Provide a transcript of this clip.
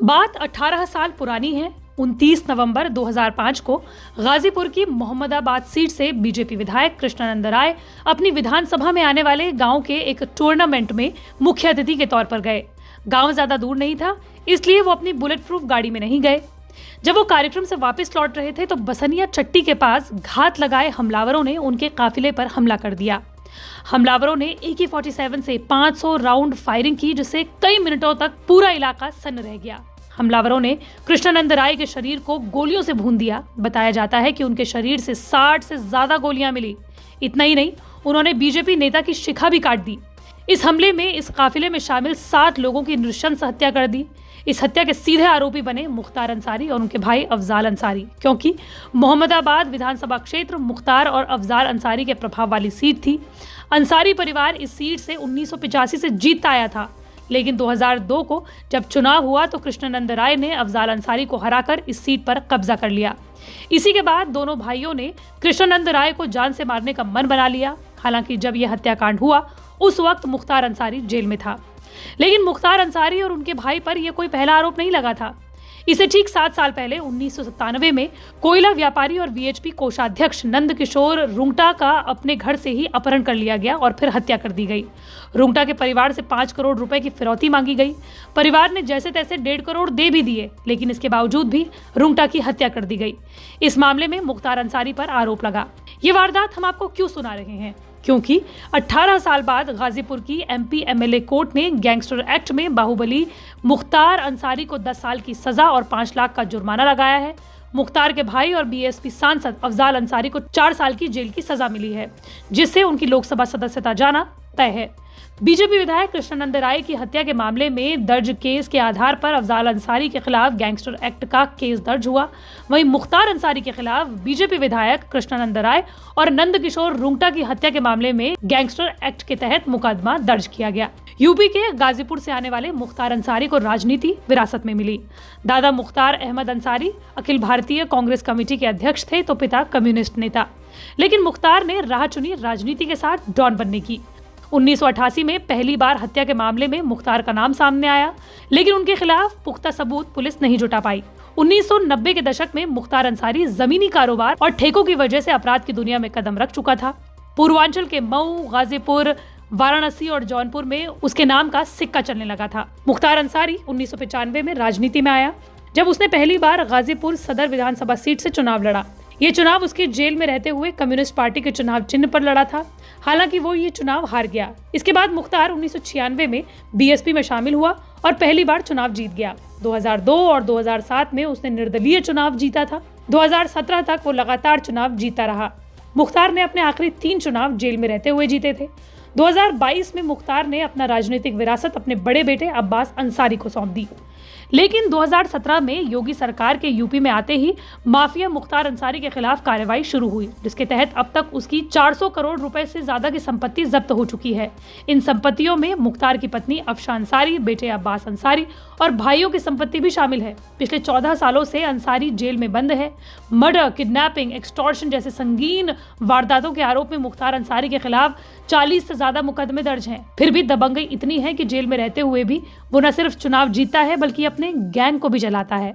बात 18 साल पुरानी है। 29 नवंबर 2005 को गाजीपुर की मोहम्मदाबाद सीट से बीजेपी विधायक कृष्णानंद राय अपनी विधानसभा में आने वाले गांव के एक टूर्नामेंट में मुख्य अतिथि के तौर पर गए। गांव ज्यादा दूर नहीं था, इसलिए वो अपनी बुलेट प्रूफ गाड़ी में नहीं गए। जब वो कार्यक्रम से वापस लौट रहे थे तो बसनिया चट्टी के पास घात लगाए हमलावरों ने उनके काफिले पर हमला कर दिया। हमलावरों ने AK-47 से 500 राउंड फायरिंग की, जिससे कई मिनटों तक पूरा इलाका सन्न रह गया। हमलावरों ने कृष्णानंद राय के शरीर को गोलियों से भून दिया। बताया जाता है कि उनके शरीर से 60 से ज्यादा गोलियां मिली। इतना ही नहीं, उन्होंने बीजेपी नेता की शिखा भी काट दी। इस हमले में इस काफिले में शामिल 7 लोगों की नृशंस हत्या कर दी। इस हत्या के सीधे आरोपी बने मुख्तार अंसारी और उनके भाई अफजाल अंसारी, क्योंकि मोहम्मदाबाद विधानसभा क्षेत्र मुख्तार और अफजाल अंसारी के प्रभाव वाली सीट थी। अंसारी परिवार इस सीट से 1985 से जीतता आया था, लेकिन 2002 को जब चुनाव हुआ तो कृष्णानंद राय ने अफजाल अंसारी को हराकर इस सीट पर कब्जा कर लिया। इसी के बाद दोनों भाइयों ने कृष्णानंद राय को जान से मारने का मन बना लिया। हालांकि जब यह हत्याकांड हुआ उस वक्त मुख्तार अंसारी जेल में था, लेकिन मुख्तार अंसारी और उनके भाई पर यह कोई पहला आरोप नहीं लगा था। इसे ठीक 7 साल पहले 1997 में कोयला व्यापारी और VHP कोषाध्यक्ष नंद किशोर रुंगटा का अपने घर से ही अपहरण कर लिया गया और फिर हत्या कर दी गई। रुंगटा के परिवार से 5 करोड़ रुपए की फिरौती मांगी गई। परिवार ने जैसे तैसे 1.5 करोड़ दे भी दिए, लेकिन इसके बावजूद भी रुंगटा की हत्या कर दी गई। इस मामले में मुख्तार अंसारी पर आरोप लगा। ये वारदात हम आपको क्यों सुना रहे हैं? क्योंकि 18 साल बाद गाजीपुर की MP MLA कोर्ट ने गैंगस्टर एक्ट में बाहुबली मुख्तार अंसारी को 10 साल की सजा और 5 लाख का जुर्माना लगाया है। मुख्तार के भाई और BSP सांसद अफजाल अंसारी को 4 साल की जेल की सजा मिली है, जिससे उनकी लोकसभा सदस्यता जाना तय है। बीजेपी विधायक कृष्णानंद राय की हत्या के मामले में दर्ज केस के आधार पर अफजाल अंसारी के खिलाफ गैंगस्टर एक्ट का केस दर्ज हुआ। वहीं मुख्तार अंसारी के खिलाफ बीजेपी विधायक कृष्णानंद राय और नंद किशोर रुंगटा की हत्या के मामले में गैंगस्टर एक्ट के तहत मुकदमा दर्ज किया गया। यूपी के गाजीपुर से आने वाले मुख्तार अंसारी को राजनीति विरासत में मिली। दादा मुख्तार अहमद अंसारी अखिल भारतीय कांग्रेस कमेटी के अध्यक्ष थे तो पिता कम्युनिस्ट नेता, लेकिन मुख्तार ने राह चुनी राजनीति के साथ डॉन बनने की। 1988 में पहली बार हत्या के मामले में मुख्तार का नाम सामने आया, लेकिन उनके खिलाफ पुख्ता सबूत पुलिस नहीं जुटा पाई। 1990 के दशक में मुख्तार अंसारी जमीनी कारोबार और ठेकों की वजह से अपराध की दुनिया में कदम रख चुका था। पूर्वांचल के मऊ, गाजीपुर, वाराणसी और जौनपुर में उसके नाम का सिक्का चलने लगा था। मुख्तार अंसारी 1995 में राजनीति में आया, जब उसने पहली बार गाजीपुर सदर विधानसभा सीट से चुनाव लड़ा। ये चुनाव उसके जेल में रहते हुए कम्युनिस्ट पार्टी के चुनाव चिन्ह पर लड़ा था। हालांकि वो ये चुनाव हार गया। इसके बाद मुख्तार 1996 में BSP में शामिल हुआ और पहली बार चुनाव जीत गया। 2002 और 2007 में उसने निर्दलीय चुनाव जीता था। 2017 तक वो लगातार चुनाव जीता रहा। मुख्तार ने अपने आखिरी 3 चुनाव जेल में रहते हुए जीते थे। 2022 में मुख्तार ने अपना राजनीतिक विरासत अपने बड़े बेटे अब्बास अंसारी को सौंप दी, लेकिन 2017 में योगी सरकार के यूपी में आते ही माफिया मुख्तार अंसारी के खिलाफ कार्रवाई शुरू हुई, जिसके तहत अब तक उसकी 400 करोड़ रुपए से ज्यादा की संपत्ति जब्त हो चुकी है। इन संपत्तियों में मुख्तार की पत्नी अफशा अंसारी, बेटे अब्बास अंसारी और भाइयों की संपत्ति भी शामिल है। पिछले 14 सालों से अंसारी जेल में बंद है। मर्डर, किडनैपिंग, एक्सटॉर्शन जैसे संगीन वारदातों के आरोप में मुख्तार अंसारी के खिलाफ 40 से ज्यादा मुकदमे दर्ज हैं। फिर भी दबंगई इतनी है कि जेल में रहते हुए भी वो न सिर्फ चुनाव जीतता है बल्कि अपने गैंग को भी जलाता है।